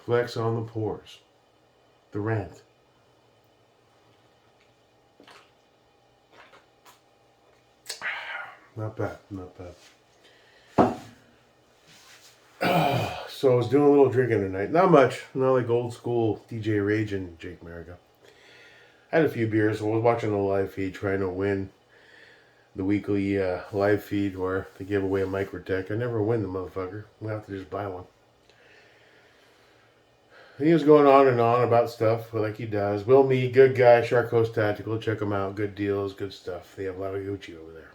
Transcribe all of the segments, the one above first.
Flex on the pores. The Rant. Not bad, not bad. So I was doing a little drinking tonight. Not much. Not like old school DJ Rage and Jake Mariga. I had a few beers. I was watching the live feed trying to win the weekly live feed where they give away a Microtech. I never win the motherfucker. I'll have to just buy one. He was going on and on about stuff like he does. Will Me, good guy, Shark Coast Tactical. Check him out. Good deals, good stuff. They have a lot of Gucci over there.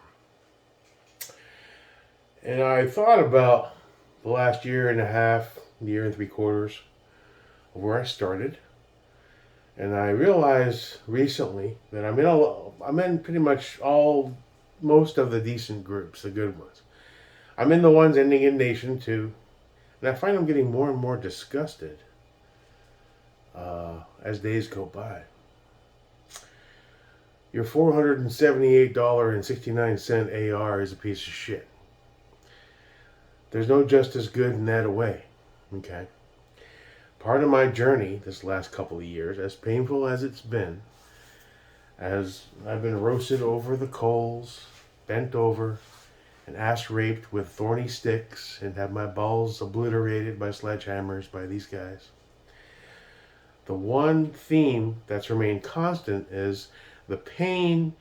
And I thought about the last year and a half, year and 3/4 of where I started. And I realized recently that I'm in pretty much most of the decent groups, the good ones. I'm in the ones ending in Nation too. And I find I'm getting more and more disgusted as days go by. Your $478.69 AR is a piece of shit. There's no justice good in that away. Okay? Part of my journey this last couple of years, as painful as it's been, as I've been roasted over the coals, bent over, and ass raped with thorny sticks, and had my balls obliterated by sledgehammers by these guys. The one theme that's remained constant is the pain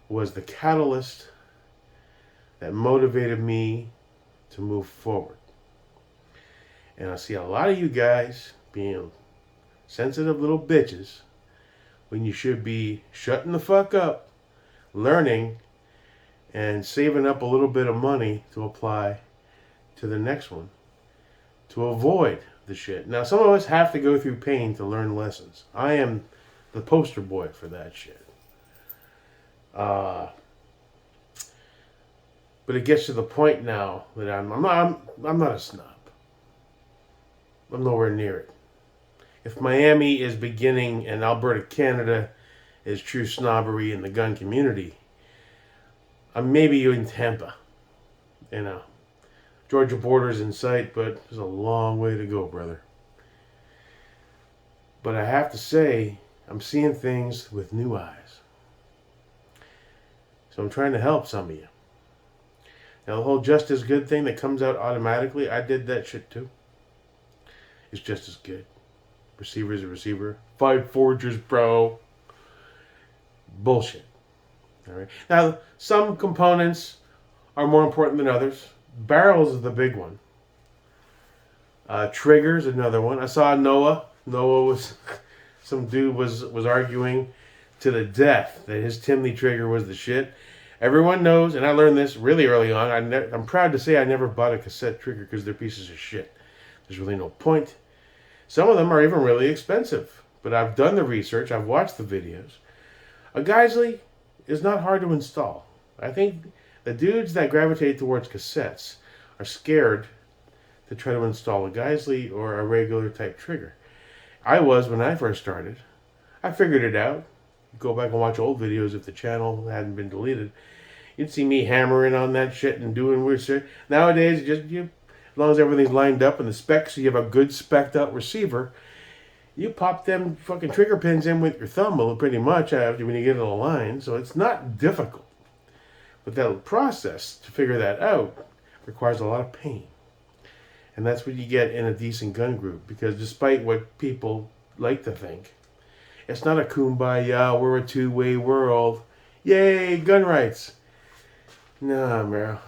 was the catalyst that motivated me to move forward. And I see a lot of you guys being sensitive little bitches when you should be shutting the fuck up, learning, and saving up a little bit of money to apply to the next one to avoid the shit. Now, some of us have to go through pain to learn lessons. I am the poster boy for that shit. But it gets to the point now that I'm not a snob. I'm nowhere near it. If Miami is beginning and Alberta, Canada is true snobbery in the gun community, I'm maybe in Tampa. You know, Georgia border's in sight, but there's a long way to go, brother. But I have to say, I'm seeing things with new eyes. So I'm trying to help some of you. Now, the whole just as good thing that comes out automatically, I did that shit too. It's just as good. Receiver's a receiver. 5 forgers, bro. Bullshit. All right. Now, some components are more important than others. Barrels is the big one. Triggers, another one. I saw Noah. Some dude was arguing to the death that his Timney trigger was the shit. Everyone knows, and I learned this really early on. I'm proud to say I never bought a cassette trigger because they're pieces of shit. There's really no point. Some of them are even really expensive. But I've done the research. I've watched the videos. A Geisley is not hard to install. I think the dudes that gravitate towards cassettes are scared to try to install a Geisley or a regular type trigger. I was when I first started. I figured it out. Go back and watch old videos if the channel hadn't been deleted. You'd see me hammering on that shit and doing weird shit. Nowadays, as long as everything's lined up and the specs, so you have a good spec'd out receiver, you pop them fucking trigger pins in with your thumb pretty much after when you get in a line. So it's not difficult. But that process to figure that out requires a lot of pain. And that's what you get in a decent gun group. Because despite what people like to think, it's not a kumbaya, we're a two-way world. Yay, gun rights. Nah, bro.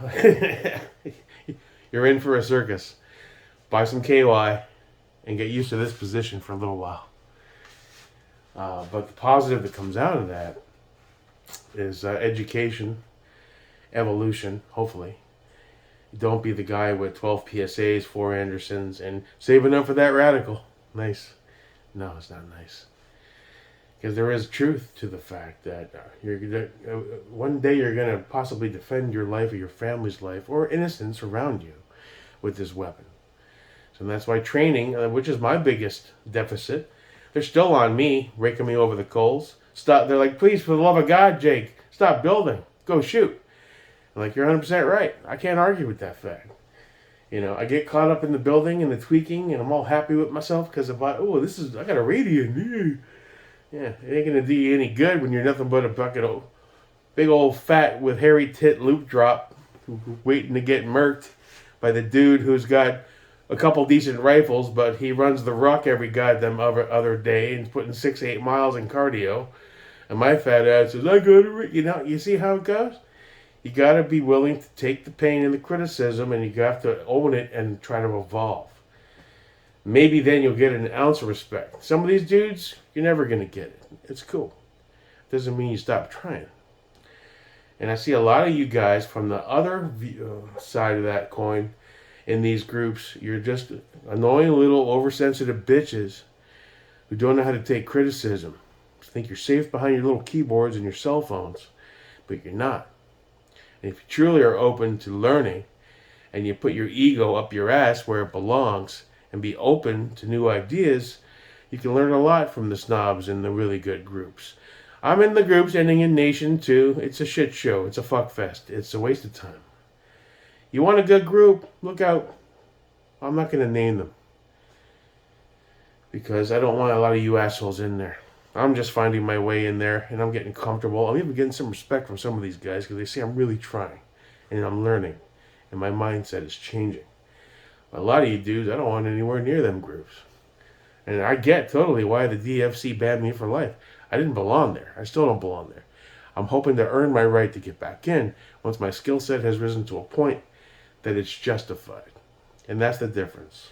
You're in for a circus. Buy some KY and get used to this position for a little while. But the positive that comes out of that is education, evolution, hopefully. Don't be the guy with 12 PSAs, 4 Andersons, and save enough for that radical. Nice. No, it's not nice. Because there is truth to the fact that one day you're going to possibly defend your life or your family's life or innocence around you with this weapon. So that's why training, which is my biggest deficit, they're still on me, raking me over the coals. Stop. They're like, please, for the love of God, Jake, stop building. Go shoot. I'm like, you're 100% right. I can't argue with that fact. You know, I get caught up in the building and the tweaking, and I'm all happy with myself because I got a radiant. Yeah, it ain't gonna do you any good when you're nothing but a bucket of big old fat with hairy tit loop drop, waiting to get murked by the dude who's got a couple decent rifles, but he runs the ruck every goddamn other day and putting 6-8 miles in cardio. And my fat ass says, I gotta, you see how it goes? You gotta be willing to take the pain and the criticism, and you have to own it and try to evolve. Maybe then you'll get an ounce of respect. Some of these dudes, you're never gonna get it. It's cool. Doesn't mean you stop trying. And I see a lot of you guys from the other side of that coin in these groups. You're just annoying little oversensitive bitches who don't know how to take criticism. Think you're safe behind your little keyboards and your cell phones, but you're not. And if you truly are open to learning and you put your ego up your ass where it belongs and be open to new ideas, you can learn a lot from the snobs and the really good groups. I'm in the groups ending in Nation too. It's a shit show. It's a fuck fest. It's a waste of time. You want a good group? Look out. I'm not going to name them because I don't want a lot of you assholes in there. I'm just finding my way in there, and I'm getting comfortable. I'm even getting some respect from some of these guys because they see I'm really trying, and I'm learning, and my mindset is changing. A lot of you dudes, I don't want anywhere near them groups. And I get totally why the DFC banned me for life. I didn't belong there. I still don't belong there. I'm hoping to earn my right to get back in once my skill set has risen to a point that it's justified. And that's the difference.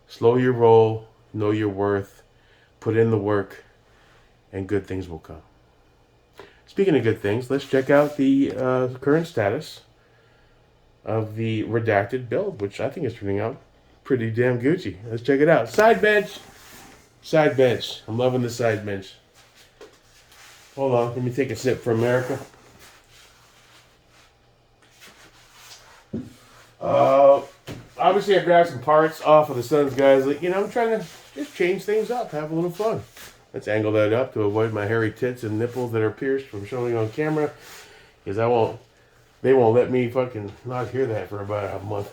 Slow your roll, know your worth, put in the work, and good things will come. Speaking of good things, let's check out the current status of the redacted build, which I think is turning out pretty damn Gucci. Let's check it out. Side bench. Side bench. I'm loving the side bench. Hold on, let me take a sip for America. Obviously, I grabbed some parts off of the Suns guys. Like, I'm trying to just change things up, have a little fun. Let's angle that up to avoid my hairy tits and nipples that are pierced from showing on camera, because they won't let me fucking not hear that for about a month.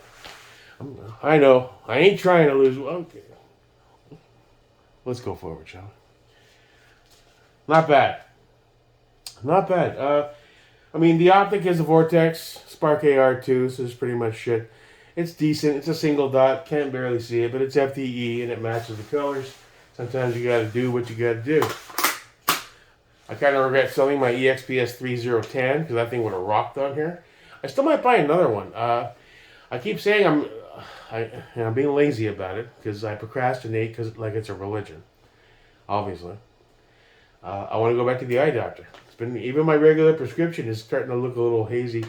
I know, I ain't trying to lose. Okay, let's go forward, shall we? Not bad. Not bad. I mean, the optic is a Vortex Spark AR2, so it's pretty much shit. It's decent. It's a single dot. Can't barely see it, but it's FTE and it matches the colors. Sometimes you gotta do what you gotta do. I kind of regret selling my EXPS 3010 because that thing would have rocked on here. I still might buy another one. I keep saying I'm being lazy about it because I procrastinate because like it's a religion. Obviously. I want to go back to the eye doctor. Even my regular prescription is starting to look a little hazy.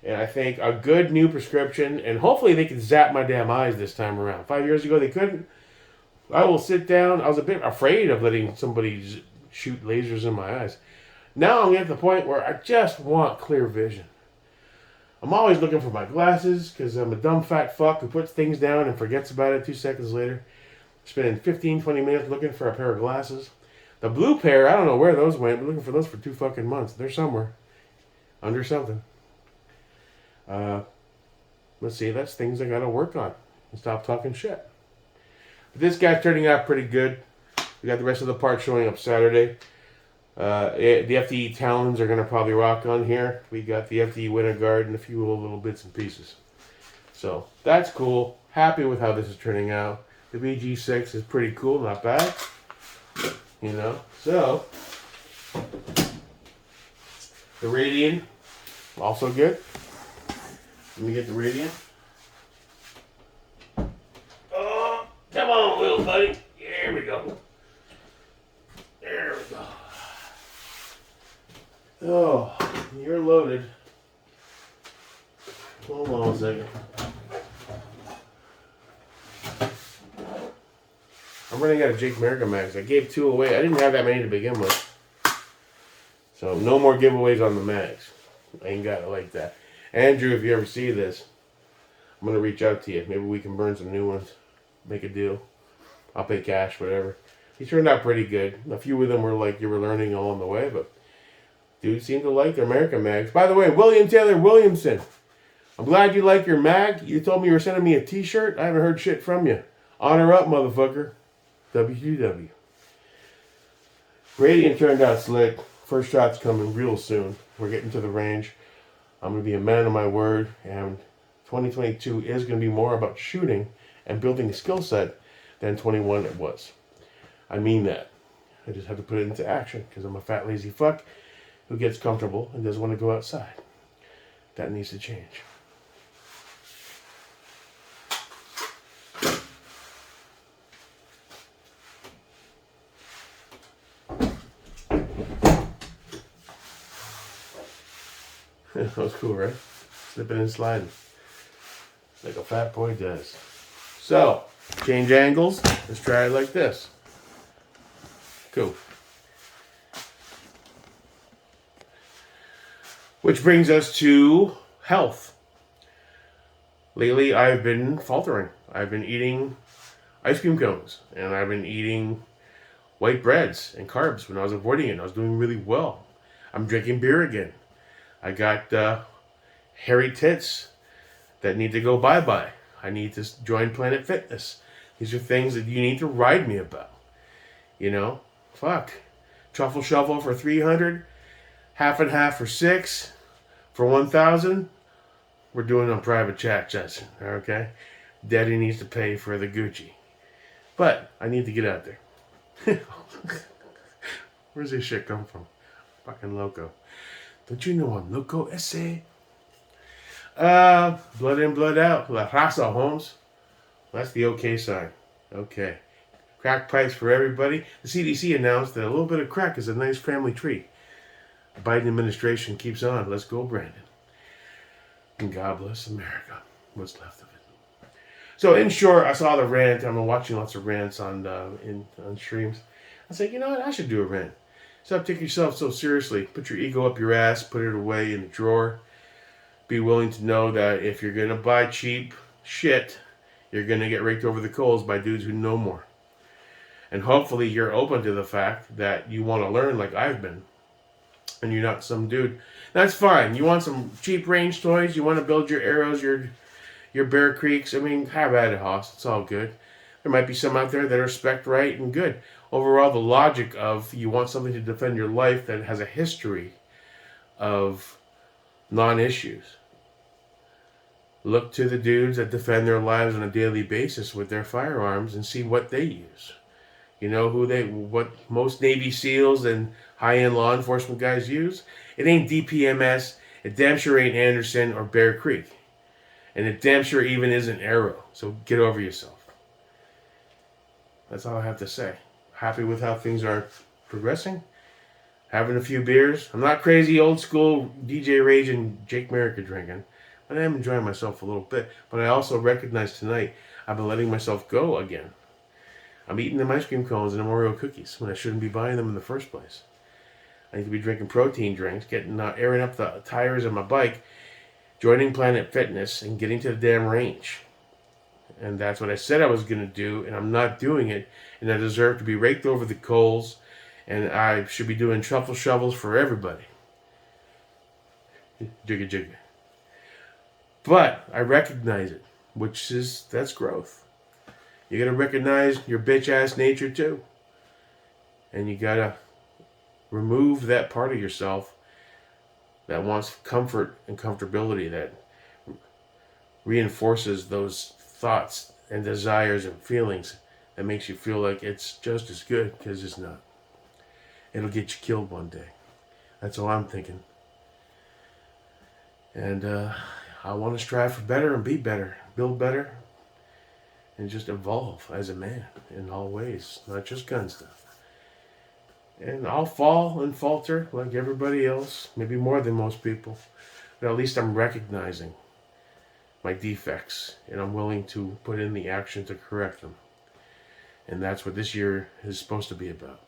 And I think a good new prescription, and hopefully they can zap my damn eyes this time around. 5 years ago they couldn't. I will sit down. I was a bit afraid of letting somebody shoot lasers in my eyes. Now I'm at the point where I just want clear vision. I'm always looking for my glasses because I'm a dumb fat fuck who puts things down and forgets about it 2 seconds later. Spending 15-20 minutes looking for a pair of glasses. The blue pair, I don't know where those went. I've been looking for those for 2 fucking months. They're somewhere. Under something. Let's see, that's things I gotta work on. And stop talking shit. But this guy's turning out pretty good. We got the rest of the parts showing up Saturday. The FTE Talons are gonna probably rock on here. We got the FTE Winter Guard and a few little bits and pieces. So, that's cool. Happy with how this is turning out. The BG6 is pretty cool, not bad. So, the Radian, also good. Let me get the Radian. Oh, come on, little buddy. There we go. There we go. Oh, you're loaded. Hold on a second. I'm running out of Jake America mags. I gave 2 away. I didn't have that many to begin with. So no more giveaways on the mags. I ain't got it like that. Andrew, if you ever see this, I'm going to reach out to you. Maybe we can burn some new ones. Make a deal. I'll pay cash, whatever. He turned out pretty good. A few of them were like you were learning along the way, but dudes seem to like their American mags. By the way, William Taylor Williamson. I'm glad you like your mag. You told me you were sending me a t-shirt. I haven't heard shit from you. Honor up, motherfucker. WQW. Radiant turned out slick. First shot's coming real soon. We're getting to the range. I'm going to be a man of my word. And 2022 is going to be more about shooting and building a skill set than 21 it was. I mean that. I just have to put it into action because I'm a fat, lazy fuck who gets comfortable and doesn't want to go outside. That needs to change. That was cool, right? Slipping and sliding. Like a fat boy does. So, change angles. Let's try it like this. Cool. Which brings us to health. Lately, I've been faltering. I've been eating ice cream cones. And I've been eating white breads and carbs when I was avoiding it. I was doing really well. I'm drinking beer again. I got hairy tits that need to go bye-bye. I need to join Planet Fitness. These are things that you need to ride me about. You know? Fuck. Truffle Shuffle for 300. Half and half for 6. For 1,000. We're doing it on private chat, Justin. Okay? Daddy needs to pay for the Gucci. But I need to get out there. Where's this shit come from? Fucking loco. Don't you know I'm loco ese? Blood in, blood out. La raza, Holmes. That's the okay sign. Okay. Crack pipes for everybody. The CDC announced that a little bit of crack is a nice family treat. The Biden administration keeps on. Let's go, Brandon. And God bless America. What's left of it. So, in short, I saw the rant. I'm watching lots of rants on streams. I said, you know what? I should do a rant. Stop taking yourself so seriously. Put your ego up your ass. Put it away in the drawer. Be willing to know that if you're going to buy cheap shit, you're going to get raked over the coals by dudes who know more. And hopefully you're open to the fact that you want to learn like I've been. And you're not some dude. That's fine. You want some cheap range toys? You want to build your arrows, your Bear Creeks? I mean, have at it, Hoss. It's all good. There might be some out there that are spec'd right and good. Overall, the logic of you want something to defend your life that has a history of non-issues. Look to the dudes that defend their lives on a daily basis with their firearms and see what they use. You know what most Navy SEALs and high-end law enforcement guys use? It ain't DPMS, it damn sure ain't Anderson or Bear Creek. And it damn sure even isn't Arrow. So get over yourself. That's all I have to say. Happy with how things are progressing. Having a few beers. I'm not crazy old school DJ Rage and Jake Merica drinking. But I am enjoying myself a little bit. But I also recognize tonight I've been letting myself go again. I'm eating them ice cream cones and them Oreo cookies when I shouldn't be buying them in the first place. I need to be drinking protein drinks, getting airing up the tires of my bike, joining Planet Fitness, and getting to the damn range. And that's what I said I was going to do, and I'm not doing it. And I deserve to be raked over the coals, and I should be doing truffle shovels for everybody. Jigga jigga. But I recognize it, that's growth. You got to recognize your bitch-ass nature, too. And you got to remove that part of yourself that wants comfort and comfortability, that reinforces those thoughts and desires and feelings that makes you feel like it's just as good, because it's not. It'll get you killed one day. That's all I'm thinking. And I want to strive for better and be better, build better, and just evolve as a man in all ways, not just gun stuff. And I'll fall and falter like everybody else, maybe more than most people, but at least I'm recognizing my defects, and I'm willing to put in the action to correct them. And that's what this year is supposed to be about.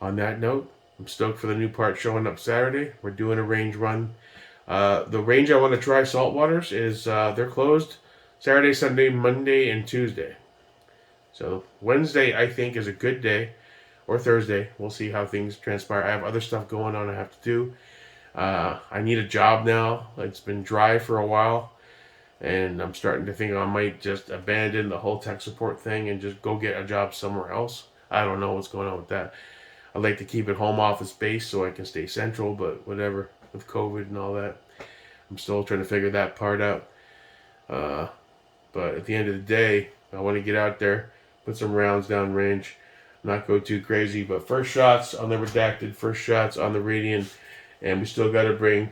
On that note, I'm stoked for the new part showing up Saturday. We're doing a range run. The range I want to try, Saltwaters, is they're closed Saturday, Sunday, Monday, and Tuesday. So Wednesday, I think, is a good day, or Thursday. We'll see how things transpire. I have other stuff going on I have to do. I need a job now. It's been dry for a while, and I'm starting to think I might just abandon the whole tech support thing and just go get a job somewhere else. I don't know what's going on with that. I'd like to keep it home office based so I can stay central, but whatever, with COVID and all that. I'm still trying to figure that part out. Uh, but at the end of the day, I want to get out there, put some rounds down range, not go too crazy. But first shots on the Redacted, first shots on the Radiant, and we still got to bring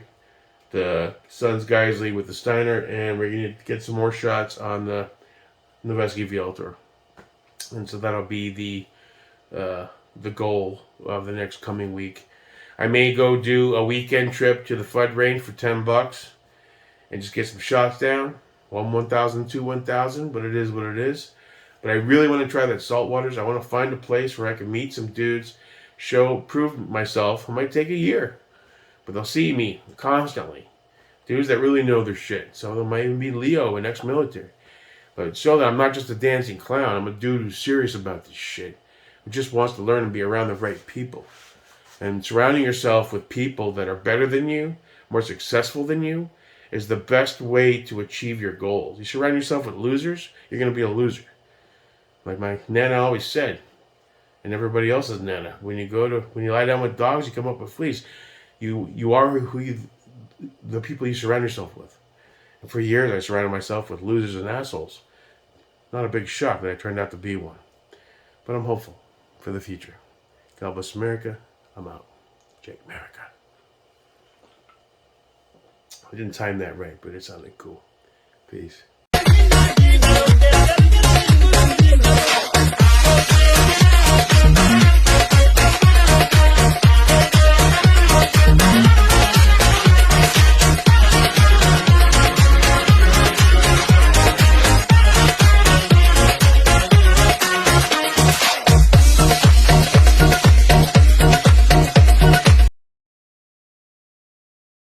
the Sons Geisley with the Steiner, and we're going to get some more shots on the Noveski Vialtor. And so that'll be the goal of the next coming week. I may go do a weekend trip to the Flood Range for $10 and just get some shots down. One 1,000, two 1,000, but it is what it is. But I really want to try that saltwaters. I want to find a place where I can meet some dudes, prove myself. It might take a year, but they'll see me constantly. Dudes that really know their shit. Some of them might even be Leo and ex-military. But show that I'm not just a dancing clown. I'm a dude who's serious about this shit. Who just wants to learn and be around the right people. And surrounding yourself with people that are better than you, more successful than you, is the best way to achieve your goals. You surround yourself with losers, you're going to be a loser. Like my Nana always said, and everybody else's Nana. When you lie down with dogs, you come up with fleas. You are the people you surround yourself with. And for years, I surrounded myself with losers and assholes. Not a big shock that I turned out to be one. But I'm hopeful for the future. God bless America. I'm out. Jake America. I didn't time that right, but it sounded cool. Peace.